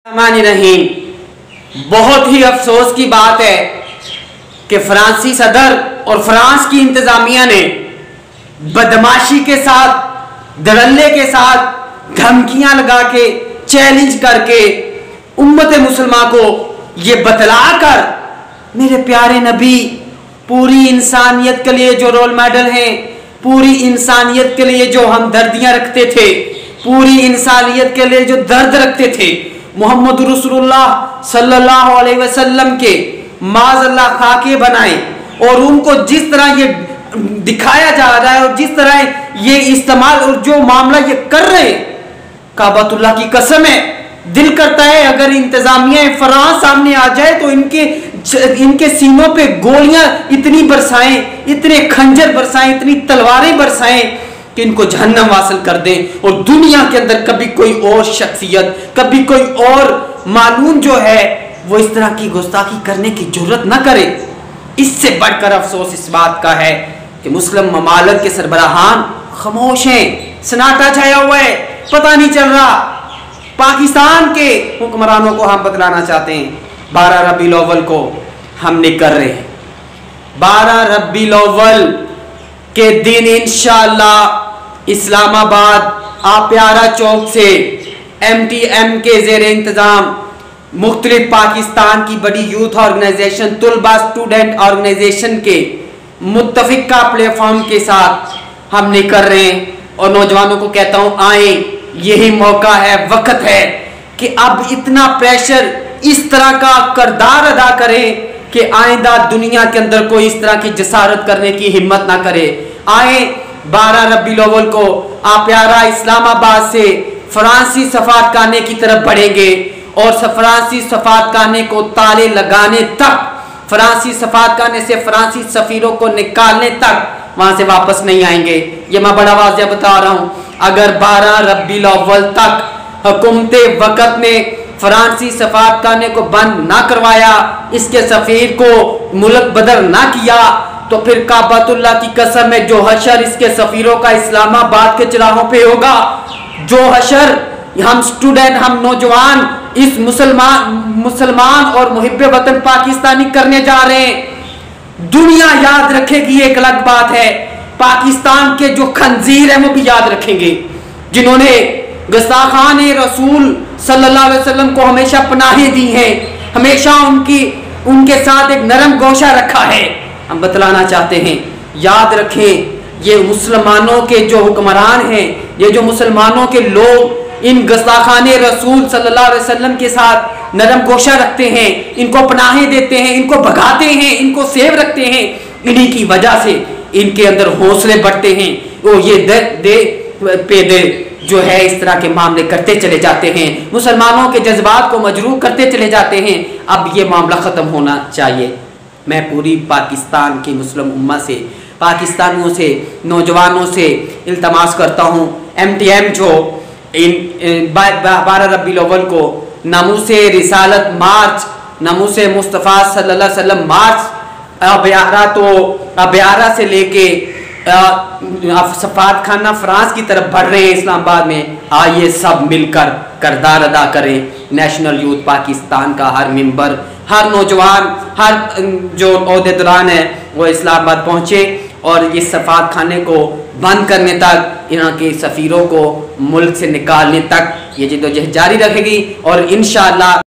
रहीम। बहुत ही अफसोस की बात है कि फ्रांसी सदर और फ्रांस की इंतजामिया ने बदमाशी के साथ, धड़ल्ले के साथ, धमकियां लगा के, चैलेंज करके उम्मत मुसलमान को ये बतलाकर मेरे प्यारे नबी पूरी इंसानियत के लिए जो रोल मॉडल हैं, पूरी इंसानियत के लिए जो हमदर्दियां रखते थे, पूरी इंसानियत के लिए जो दर्द रखते थे, मोहम्मद रसूलुल्लाह सल्लल्लाहु अलैहि वसल्लम के माज़अल्लाह खाके बनाए और उनको जिस तरह ये दिखाया जा रहा है और जिस तरह ये इस्तेमाल और जो मामला ये कर रहे हैं, काबतुल्लाह की कसम है, दिल करता है अगर इंतजामिया फ्रांस सामने आ जाए तो इनके सीनों पे गोलियां इतनी बरसाएं, इतने खंजर बरसाएं, इतनी तलवारें बरसाएं कि इनको जहन्नम हासिल कर दें और दुनिया के अंदर कभी कोई और शख्सियत, कभी कोई और मालूम जो है वो इस तरह की गुस्ताखी करने की जरूरत ना करे। इससे बढ़कर अफसोस इस बात का है कि मुस्लिम ममालिक के सरबराहान खामोश हैं, सन्नाटा छाया हुआ है, पता नहीं चल रहा। पाकिस्तान के हुक्मरानों को हम बतलाना चाहते हैं, 12 रबीउल अव्वल को हमने कर रहे हैं। 12 रबीउल अव्वल के दिन इंशाअल्लाह इस्लामाबाद आप्यारा चौक से MTM के जेर इंतजाम मुख्तलिफ पाकिस्तान की बड़ी यूथ ऑर्गेनाइजेशन, तुलबा स्टूडेंट ऑर्गेनाइजेशन के मुत्तफिका प्लेटफॉर्म के साथ हमने कर रहे हैं और नौजवानों को कहता हूं आए, यही मौका है, वक्त है कि अब इतना प्रेशर इस तरह का किरदार अदा करें कि आइंदा दुनिया के अंदर कोई इस तरह की जसारत करने की हिम्मत ना करे। आए 12 रबीउल अव्वल को आप्यारा इस्लामाबाद से फ्रांसी सफारतखाने की तरफ बढ़ेंगे और फ्रांसी सफारतखाने को ताले लगाने तक, फ्रांसी सफारतखाने से फ्रांसी सफीरों को निकालने तक वहां से वापस नहीं आएंगे। ये मैं बड़ा वाज़ेह बता रहा हूं। अगर 12 रबीउल अव्वल तक हुकूमत वक्त ने फ्रांसी सफारतखाने को बंद ना करवाया, इसके सफीर को मुल्क बदल ना किया, तो फिर काबतुल्लाह की कसम है जो हशर इसके सफीरों का इस्लामाबाद के चराहों पे होगा, जो हशर हम स्टूडेंट, हम नौजवान इस मुसलमान और मुहिब्बे वतन पाकिस्तानी करने जा रहे हैं, दुनिया याद रखेगी। एक अलग बात है, पाकिस्तान के जो खंजीर हैं वो भी याद रखेंगे, जिन्होंने गुस्ताखान रसूल सल्लल्लाहु अलैहि वसल्लम को हमेशा पनाहें दी हैं, हमेशा उनके साथ एक नरम गोशा रखा है। हम बतलाना चाहते हैं, याद रखें, ये मुसलमानों के जो हुक्मरान हैं, ये जो मुसलमानों के लोग इन गुस्ताखान रसूल सल्लल्लाहु अलैहि वसल्लम के साथ नरम गोशा रखते हैं, इनको पनाहें देते हैं, इनको भगाते हैं, इनको सेव रखते हैं, इन्हीं की वजह से इनके अंदर हौसले बढ़ते हैं। वो ये दे जो है इस तरह के मामले करते चले जाते हैं, मुसलमानों के जज्बात को मजरूह करते चले जाते हैं। अब ये मामला ख़त्म होना चाहिए। मैं पूरी पाकिस्तान की मुस्लिम उम्मा से, पाकिस्तानियों से, नौजवानों से इल्तमास करता हूँ, MTM जो 12 रबीउल अव्वल को नामूसे रिसालत मार्च, नामूसे मुस्तफ़ा सल्लल्लाहु अलैहि वसल्लम मार्च अब्यारा से लेके सफारतखाना फ्रांस की तरफ बढ़ रहे हैं इस्लामाबाद में। आइए सब मिलकर किरदार अदा करें। नेशनल यूथ पाकिस्तान का हर मेंबर, हर नौजवान, हर जो ओहदेदारान है वो इस्लामाबाद पहुँचे और इस सफारतखाने को बंद करने तक, यहाँ के सफ़ीरों को मुल्क से निकालने तक ये जद्दोजहद जारी रखेगी और इंशाअल्लाह